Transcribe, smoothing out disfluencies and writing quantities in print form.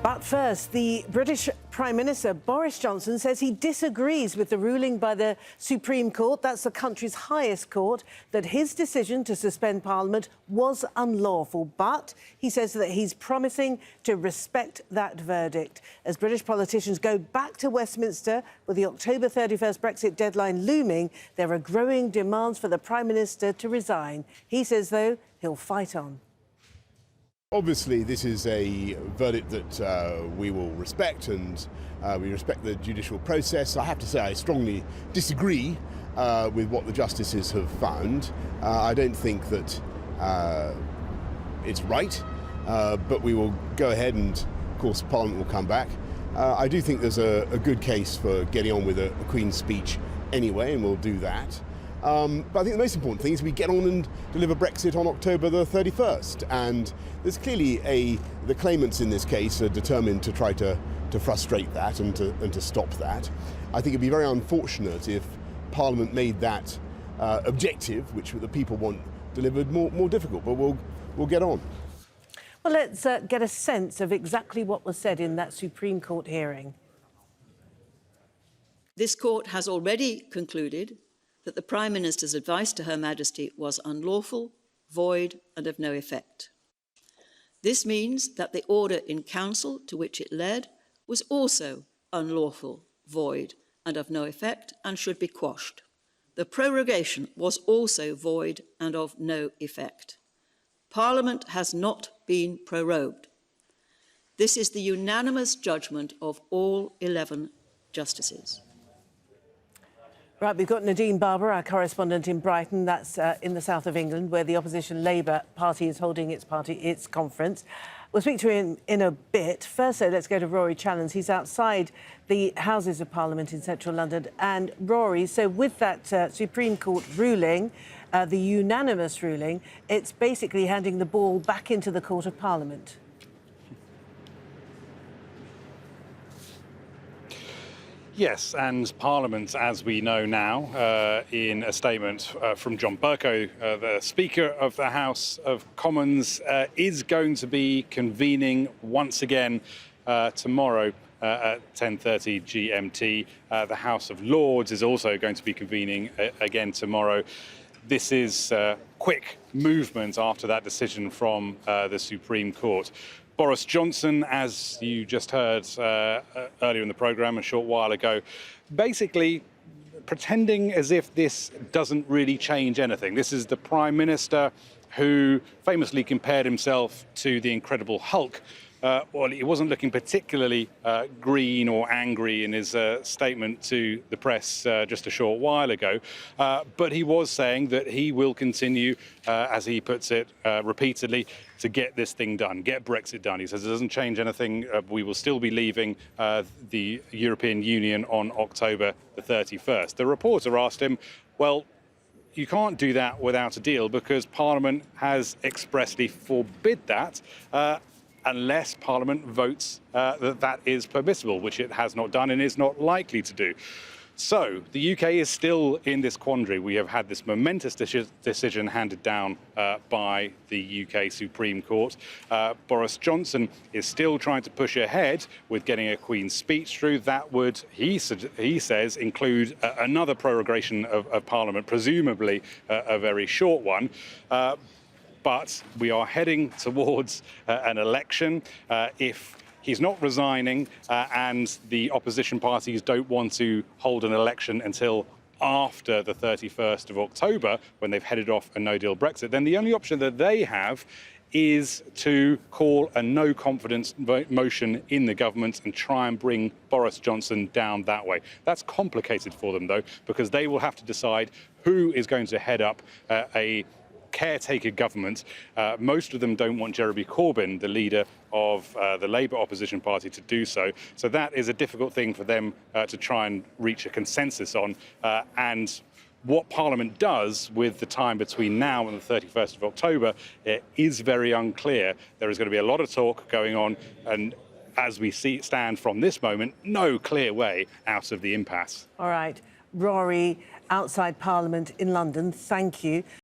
But first, the British Prime Minister Boris Johnson says he disagrees with the ruling by the Supreme Court, that's the country's highest court, that his decision to suspend Parliament was unlawful. But he says that he's promising to respect that verdict. As British politicians go back to Westminster with the October 31st Brexit deadline looming, there are growing demands for the Prime Minister to resign. He says, though, he'll fight on. Obviously, this is a verdict that we will respect, and we respect the judicial process. I have to say I strongly disagree with what the justices have found. I don't think that it's right, but we will go ahead and, of course, Parliament will come back. I do think there's a good case for getting on with a Queen's speech anyway, and we'll do that. But I think the most important thing is we get on and deliver Brexit on October the 31st. And there's clearly the claimants in this case are determined to try to frustrate that and to stop that. I think it'd be very unfortunate if Parliament made that objective, which the people want delivered, more difficult. But we'll get on. Well, let's get a sense of exactly what was said in that Supreme Court hearing. This court has already concluded that the Prime Minister's advice to Her Majesty was unlawful, void and of no effect. This means that the order in Council to which it led was also unlawful, void and of no effect and should be quashed. The prorogation was also void and of no effect. Parliament has not been prorogued. This is the unanimous judgment of all 11 justices. Right, we've got Nadine Barber, our correspondent in Brighton. That's in the south of England, where the opposition Labour Party is holding its conference. We'll speak to him in a bit. First, though, let's go to Rory Challens. He's outside the Houses of Parliament in central London. And Rory, so with that Supreme Court ruling, the unanimous ruling, it's basically handing the ball back into the Court of Parliament. Yes, and Parliament, as we know now, in a statement from John Bercow, the Speaker of the House of Commons, is going to be convening once again tomorrow at 10:30 GMT. The House of Lords is also going to be convening again tomorrow. This is quick movement after that decision from the Supreme Court. Boris Johnson, as you just heard earlier in the programme, a short while ago, basically pretending as if this doesn't really change anything. This is the Prime Minister who famously compared himself to the Incredible Hulk. Well, he wasn't looking particularly green or angry in his statement to the press just a short while ago, but he was saying that he will continue, as he puts it repeatedly, to get this thing done, get Brexit done. He says it doesn't change anything. We will still be leaving the European Union on October the 31st. The reporter asked him, well, you can't do that without a deal because Parliament has expressly forbid that unless Parliament votes that that is permissible, which it has not done and is not likely to do. So the UK is still in this quandary. We have had this momentous decision handed down by the UK Supreme Court. Boris Johnson is still trying to push ahead with getting a Queen's speech through. That would, he says, include another prorogation of Parliament, presumably a very short one. But we are heading towards an election. If he's not resigning and the opposition parties don't want to hold an election until after the 31st of October, when they've headed off a no-deal Brexit, then the only option that they have is to call a no-confidence motion in the government and try and bring Boris Johnson down that way. That's complicated for them, though, because they will have to decide who is going to head up a caretaker government. Most of them don't want Jeremy Corbyn, the leader of the Labour opposition party, to do so. So that is a difficult thing for them to try and reach a consensus on. And what Parliament does with the time between now and the 31st of October is very unclear. There is going to be a lot of talk going on, and as we stand from this moment, no clear way out of the impasse. All right, Rory, outside Parliament in London, thank you.